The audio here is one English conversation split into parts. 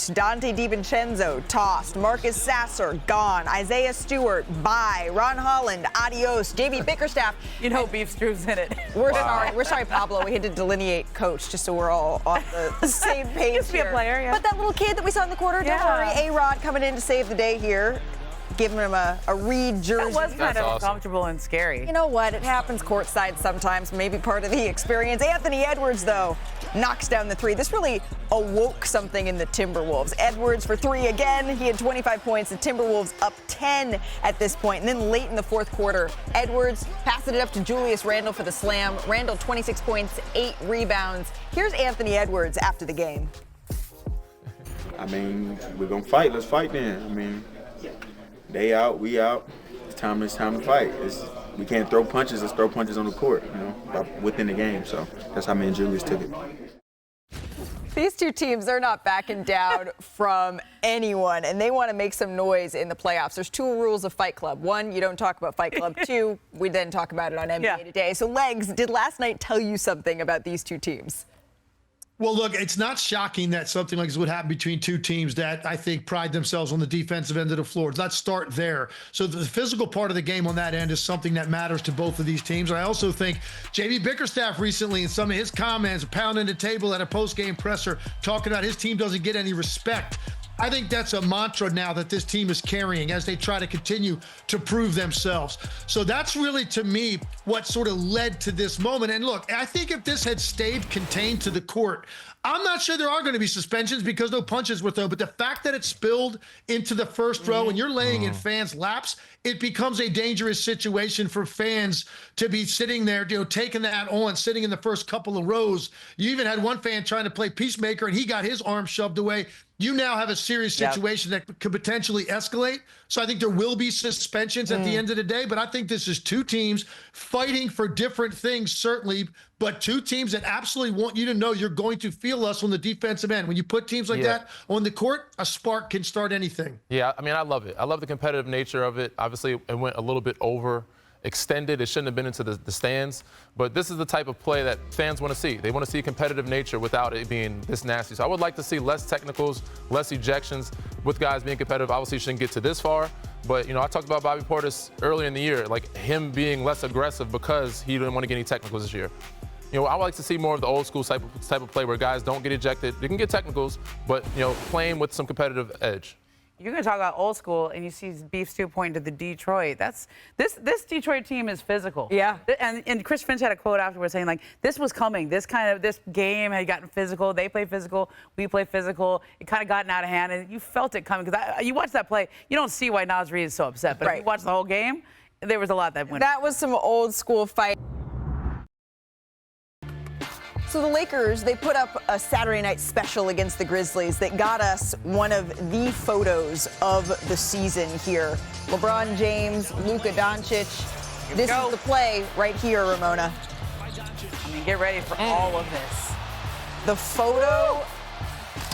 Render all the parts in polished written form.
Dante DiVincenzo, tossed. Marcus Sasser, gone. Isaiah Stewart, bye. Ron Holland, adios. JB Bickerstaff. You know beef stew's in it. We're sorry, Pablo. We had to delineate coach just so we're all on the same page. Used to be a player, yeah. But that little kid that we saw in the corner, don't worry. A-Rod coming in to save the day here. Giving him a Reed jersey. That was kind of uncomfortable and scary. You know what? It happens courtside sometimes, maybe part of the experience. Anthony Edwards, though, knocks down the three. This really awoke something in the Timberwolves. Edwards for three again. He had 25 points. The Timberwolves up 10 at this point. And then late in the fourth quarter, Edwards passing it up to Julius Randle for the slam. Randle, 26 points, 8 rebounds. Here's Anthony Edwards after the game. I mean, we're going to fight. Let's fight then. I mean, they out, we out. It's time to fight. We can't throw punches. Let's throw punches on the court, within the game. So that's how me and Julius took it. These two teams, they're not backing down from anyone, and they want to make some noise in the playoffs. There's 2 rules of Fight Club. 1, you don't talk about Fight Club. 2, we then talk about it on NBA Today. So, Legs, did last night tell you something about these two teams? Well, look, it's not shocking that something like this would happen between two teams that I think pride themselves on the defensive end of the floor. Let's start there. So the physical part of the game on that end is something that matters to both of these teams. I also think J.B. Bickerstaff recently in some of his comments pounding the table at a post-game presser talking about his team doesn't get any respect. I think that's a mantra now that this team is carrying as they try to continue to prove themselves. So that's really, to me, what sort of led to this moment. And look, I think if this had stayed contained to the court, I'm not sure there are going to be suspensions because no punches were thrown. But the fact that it spilled into the first row and you're laying in fans' laps, it becomes a dangerous situation for fans to be sitting there, taking that on, sitting in the first couple of rows. You even had one fan trying to play peacemaker, and he got his arm shoved away. You now have a serious situation that could potentially escalate. So I think there will be suspensions at the end of the day. But I think this is two teams fighting for different things, certainly, but two teams that absolutely want you to know you're going to feel us on the defensive end. When you put teams like that on the court, a spark can start anything. Yeah, I mean, I love it. I love the competitive nature of it. Obviously, it went a little bit extended. It shouldn't have been into the stands. But this is the type of play that fans want to see. They want to see competitive nature without it being this nasty. So I would like to see less technicals, less ejections with guys being competitive. Obviously, shouldn't get to this far. But, I talked about Bobby Portis earlier in the year, like him being less aggressive because he didn't want to get any technicals this year. I would like to see more of the old school type of play where guys don't get ejected. They can get technicals, but, playing with some competitive edge. You're going to talk about old school, and you see Beef Stew pointing to the Detroit. This Detroit team is physical. Yeah. And Chris Finch had a quote afterwards saying, like, this was coming. This game had gotten physical. They play physical. We play physical. It kind of gotten out of hand, and you felt it coming. Because you watch that play, you don't see why Naz Reid is so upset. But if you watch the whole game, there was a lot that went. That was some old school fight. So the Lakers, they put up a Saturday night special against the Grizzlies that got us one of the photos of the season here. LeBron James, Luka Doncic. This is the play right here, Ramona. I mean, get ready for all of this. The photo,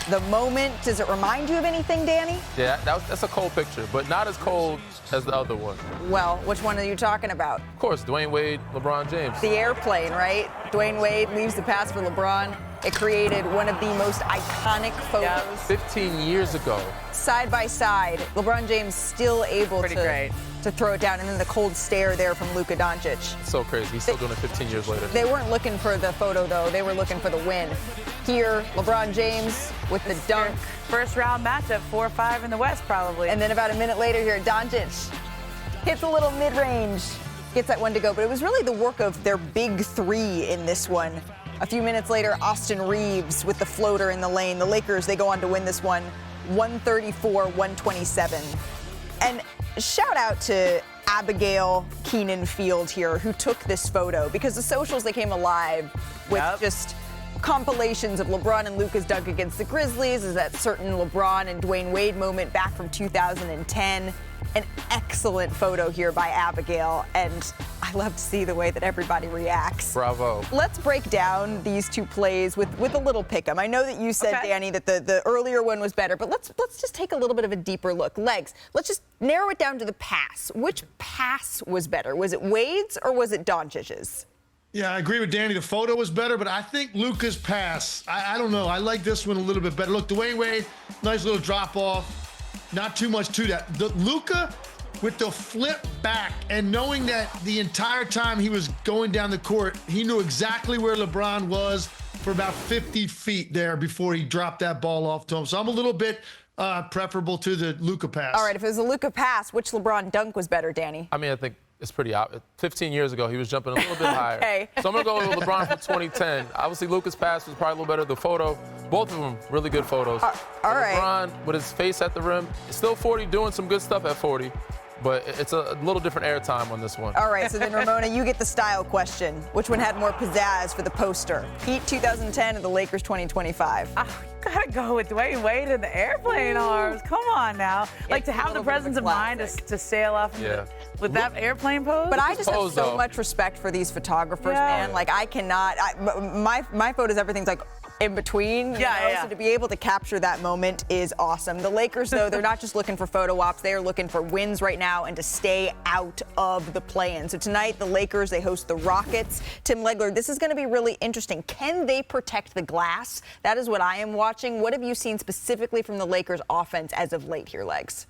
the moment, does it remind you of anything, Danny? Yeah, that's a cold picture, but not as cold as the other one. Well, which one are you talking about? Of course, Dwayne Wade, LeBron James. The airplane, right? Dwayne Wade leaves the pass for LeBron. It created one of the most iconic photos. 15 years ago. Side by side, LeBron James still able to throw it down, and then the cold stare there from Luka Doncic. It's so crazy. He's still doing it 15 years later. They weren't looking for the photo, though. They were looking for the win. Here, LeBron James with the dunk. First round matchup, 4-5 in the West, probably. And then about a minute later here, Doncic hits a little mid-range, gets that one to go. But it was really the work of their big three in this one. A few minutes later, Austin Reeves with the floater in the lane. The Lakers, they go on to win this one, 134-127. And shout out to Abigail Keenan Field here, who took this photo, because the socials, they came alive with just compilations of LeBron and Luka's dunk against the Grizzlies. Is that certain LeBron and Dwayne Wade moment back from 2010. An excellent photo here by Abigail, and I love to see the way that everybody reacts. Bravo. Let's break down these two plays with a little pick-em. I know that you said, Danny, that the earlier one was better, but let's just take a little bit of a deeper look. Legs, let's just narrow it down to the pass. Which pass was better? Was it Wade's or was it Doncic's? Yeah, I agree with Danny. The photo was better, but I think Luka's pass, I don't know. I like this one a little bit better. Look, Dwayne Wade, nice little drop off. Not too much to that. The Luka with the flip back and knowing that the entire time he was going down the court, he knew exactly where LeBron was for about 50 feet there before he dropped that ball off to him. So I'm a little bit preferable to the Luka pass. All right, if it was a Luka pass, which LeBron dunk was better, Danny? I mean, I think it's pretty obvious. 15 years ago, he was jumping a little bit higher. Okay. So I'm going to go with LeBron from 2010. Obviously, Luka's pass was probably a little better. The photo, both of them really good photos. All right. LeBron, with his face at the rim, is still 40, doing some good stuff at 40. But it's a little different airtime on this one. All right, so then, Ramona, you get the style question. Which one had more pizzazz for the poster? Heat 2010 or the Lakers 2025? You gotta go with Dwayne Wade and the airplane arms. Come on now. Like, to have the presence of mind to sail off with that airplane pose. But I just have Pose, so though. much respect for these photographers, Yeah. man. Like, I cannot. My photos, everything's like in between. Yeah. So to be able to capture that moment is awesome. The Lakers, though, they're not just looking for photo ops. They are looking for wins right now and to stay out of the play-in. So tonight, the Lakers, they host the Rockets. Tim Legler, this is going to be really interesting. Can they protect the glass? That is what I am watching. What have you seen specifically from the Lakers offense as of late here, Legs?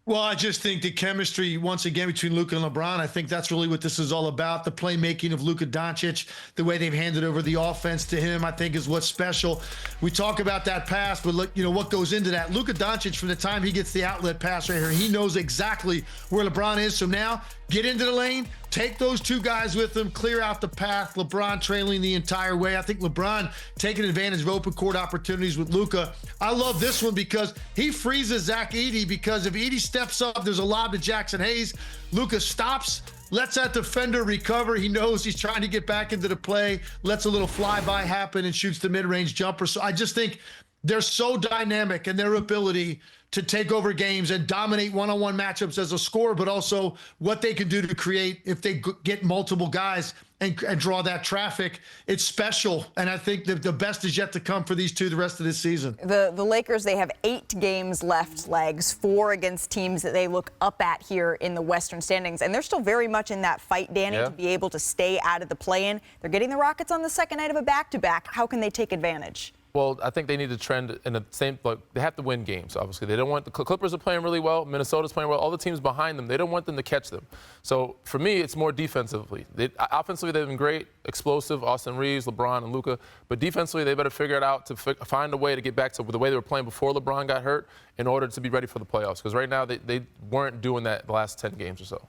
Well, I just think the chemistry, once again, between Luka and LeBron, I think that's really what this is all about. The playmaking of Luka Doncic, the way they've handed over the offense to him, I think is what's special. We talk about that pass, but look, what goes into that. Luka Doncic, from the time he gets the outlet pass right here, he knows exactly where LeBron is. So now, get into the lane, take those two guys with him, clear out the path. LeBron trailing the entire way. I think LeBron taking advantage of open court opportunities with Luka. I love this one because he freezes Zach Edey, because if Edey steps up, there's a lob to Jackson Hayes. Luka stops, lets that defender recover. He knows he's trying to get back into the play, lets a little flyby happen and shoots the mid-range jumper. So I just think they're so dynamic in their ability to take over games and dominate one-on-one matchups as a scorer, but also what they can do to create if they get multiple guys and draw that traffic. It's special, and I think that the best is yet to come for these two the rest of this season. The Lakers, they have 8 games left, Legs, 4 against teams that they look up at here in the Western standings, and they're still very much in that fight, Danny, to be able to stay out of the play-in. They're getting the Rockets on the second night of a back-to-back. How can they take advantage? Well, I think they need to trend in the same, like, they have to win games, obviously. They don't want, the Clippers are playing really well, Minnesota's playing well, all the teams behind them, they don't want them to catch them. So for me, it's more defensively. Offensively, they've been great, explosive, Austin Reeves, LeBron, and Luka, but defensively, they better figure it out to find a way to get back to the way they were playing before LeBron got hurt in order to be ready for the playoffs, because right now, they weren't doing that the last 10 games or so.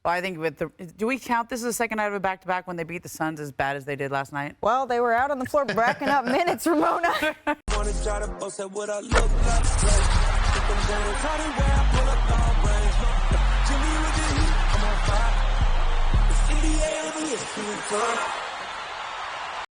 Well, I think do we count this as the second night of a back-to-back when they beat the Suns as bad as they did last night? Well, they were out on the floor racking up minutes, Ramona. Wanna try to boast at what I look like. Think I'm gonna try to wear, I pull up all range. Jimmy with the heat, I'm on fire. It's NBA, I'm a ESPN.